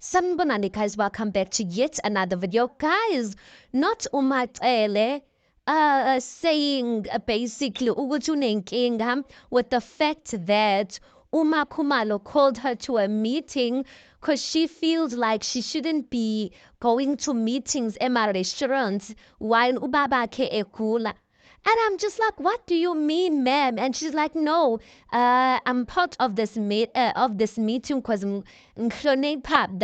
Sanibonani guys, welcome back to yet another video. Guys, not uMacele saying basically ukuthi unenkinga with the fact that Uma Khumalo called her to a meeting because she feels like she shouldn't be going to meetings ema restaurants while ubabakhe egula. And I'm just like, what do you mean, ma'am? And she's like, no, I'm part of this meeting because the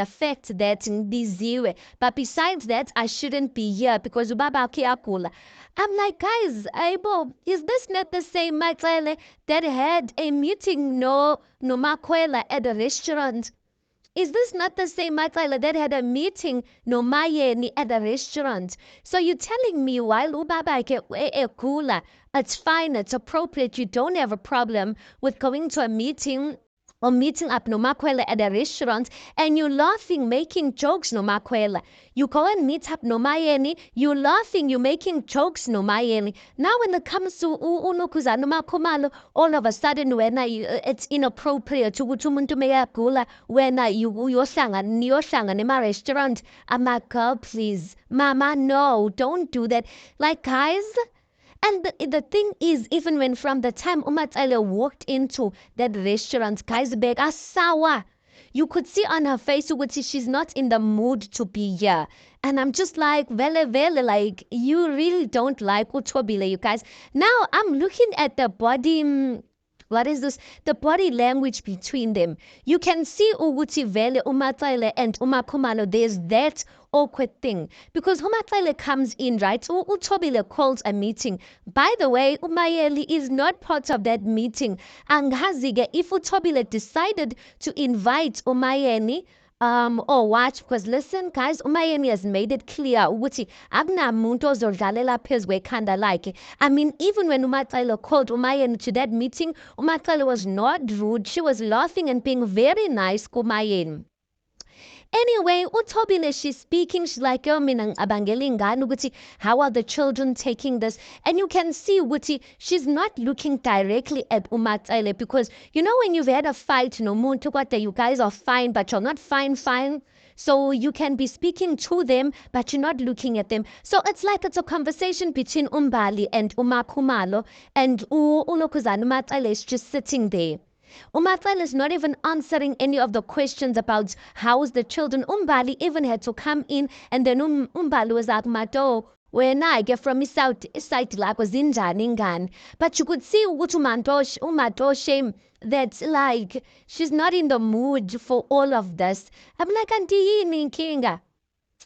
fact that ngibiziwe. But besides that, I shouldn't be here because ubaba akula. I'm like, guys, Aibo, is this not the same Matlele that had a meeting no Makwela at a restaurant? Is this not the same Matlala that had a meeting no Mayeni at a restaurant? So you're telling me while ubaba ekula, it's fine, it's appropriate, you don't have a problem with going to a meeting or meeting up no Makwela at a restaurant and you're laughing, making jokes no Makwela. You go and meet up no Mayeni, you're laughing, you're making jokes no Mayeni. Now when it comes to unokuza no Makomalo, all of a sudden when it's inappropriate to umuntu meyagula when niyohlanga nema restaurant. I'm like, girl, please, mama, no, don't do that. Like, guys. And the thing is, even when from the time Umatsele walked into that restaurant, Kaisberg Asawa, you could see on her face ukuthi she's not in the mood to be here. And I'm just like, vele, like, you really don't like Utobile, you guys. Now I'm looking at the body. What is this? The body language between them. You can see ukuthi vele uMatlele and uMakhumalo, there's that awkward thing. Because uMatlele comes in, right? uThobile calls a meeting. By the way, uMayeli is not part of that meeting. Angazi-ke if uThobile decided to invite uMayeni, or watch, because listen guys, uMayeni has made it clear ukuthi akunamuntu ozodlalela phezu kwekhanda lakhe. I mean, even when uMatlele called uMayeni to that meeting, uMatlele was not rude. She was laughing and being very nice kuMayeni. Anyway, uThobile, she's speaking, she's like, oh, mina abangela ingane ukuthi how are the children taking this? And you can see ukuthi she's not looking directly at uMatlele because, you know, when you've had a fight, nomuntu kodwa you guys are fine, but you're not fine. So you can be speaking to them, but you're not looking at them. So it's like it's a conversation between Umbali and uMakhumalo, and uLokuzana uMatlele is just sitting there. Umatlele is not even answering any of the questions about how's the children. Umbali even had to come in, and then Umbali was like, Mato, when I get from his side like was injani. But you could see umato shame that like she's not in the mood for all of this. I'm like, Auntie Kinga.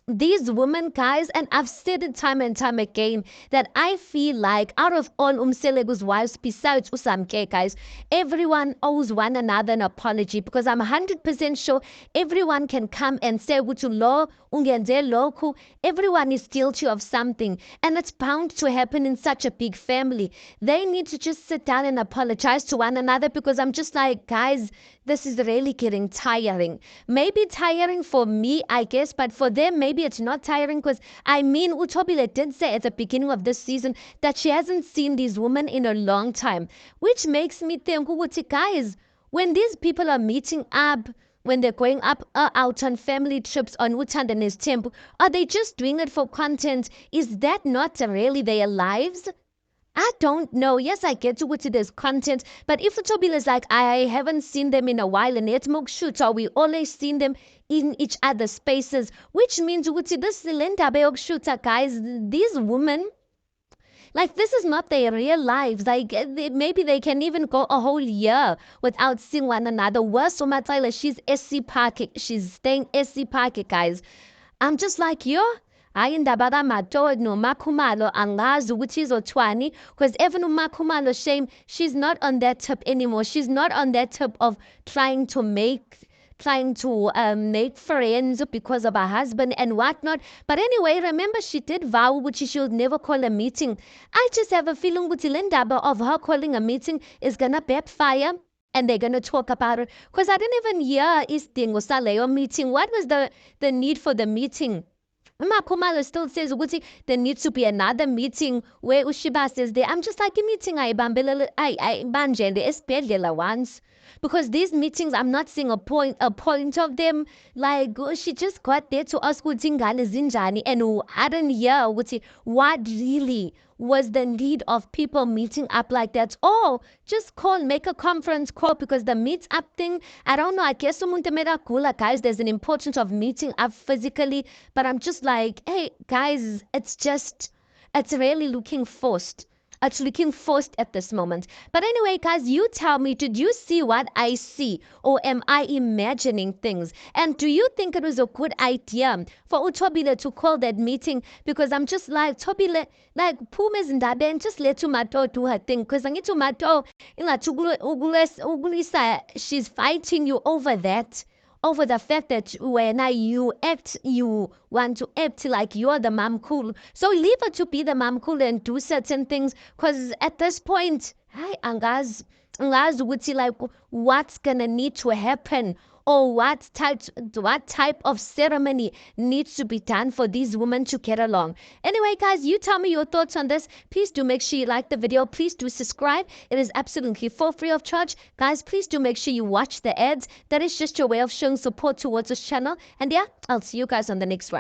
These women, guys, and I've said it time and time again, that I feel like out of all Umselegu's wives, besides Usamke, guys, everyone owes one another an apology because I'm 100% sure everyone can come and say, Wutu lo, ungenze loku. Everyone is guilty of something, and it's bound to happen in such a big family. They need to just sit down and apologize to one another because I'm just like, guys, this is really getting tiring. Maybe tiring for me, I guess, but for them, maybe it's not tiring because I mean, Uthobile did say at the beginning of this season that she hasn't seen these women in a long time, which makes me think, guys, when these people are meeting up, when they're going out on family trips on Utandanes Temple, are they just doing it for content? Is that not really their lives? I don't know. Yes, I get to what it is content, but if Utobile is like, I haven't seen them in a while, and it's more shoot, or we always seen them in each other's spaces, which means Uti this Linda Beog shooter guys, these women, like this is not their real lives. Like maybe they can even go a whole year without seeing one another. Worse, Umatila, she's SC Park, she's staying SC Park, guys. I'm just like, yo. Hayi indaba kaMato noMakhumalo angazi ukuthi izothwani because even uMakhumalo shame she's not on that tip anymore. She's not on that tip of trying to make friends because of her husband and whatnot. But anyway, remember she did vow which she would never call a meeting. I just have a feeling with Lindaba of her calling a meeting is gonna backfire. And they're going to talk about it. Because I didn't even hear Isdingo Saleo meeting. What was the need for the meeting? Khumalo still says ukuthi there needs to be another meeting where Ushiba says there. I'm just like a meeting I banjele esibhedlela once. because these meetings, I'm not seeing a point of them. Like, she just got there to ask ukuthi ingane zinjani, and I didn't hear ukuthi what really was the need of people meeting up like that. Oh, just call, make a conference call, because the meet up thing, I don't know, I guess umuntu made a guys, there's an importance of meeting up physically, but I'm just like, hey guys, it's really looking forced. It's looking forced at this moment. But anyway, guys, you tell me, did you see what I see? Or am I imagining things? And do you think it was a good idea for Utobile to call that meeting? Because I'm just like, Tobile, like, Pumes and Daben, just let Tumato do her thing. Because I need Tumato, she's fighting you over that, over the fact that when you want to act like you're the mom cool. So leave her to be the mom cool and do certain things. Because at this point, hi, angazi ukuthi like what's gonna need to happen, or what type of ceremony needs to be done for these women to get along. Anyway, guys, you tell me your thoughts on this. Please do make sure you like the video. Please do subscribe. It is absolutely for free of charge. Guys, please do make sure you watch the ads. That is just your way of showing support towards this channel. And yeah, I'll see you guys on the next one.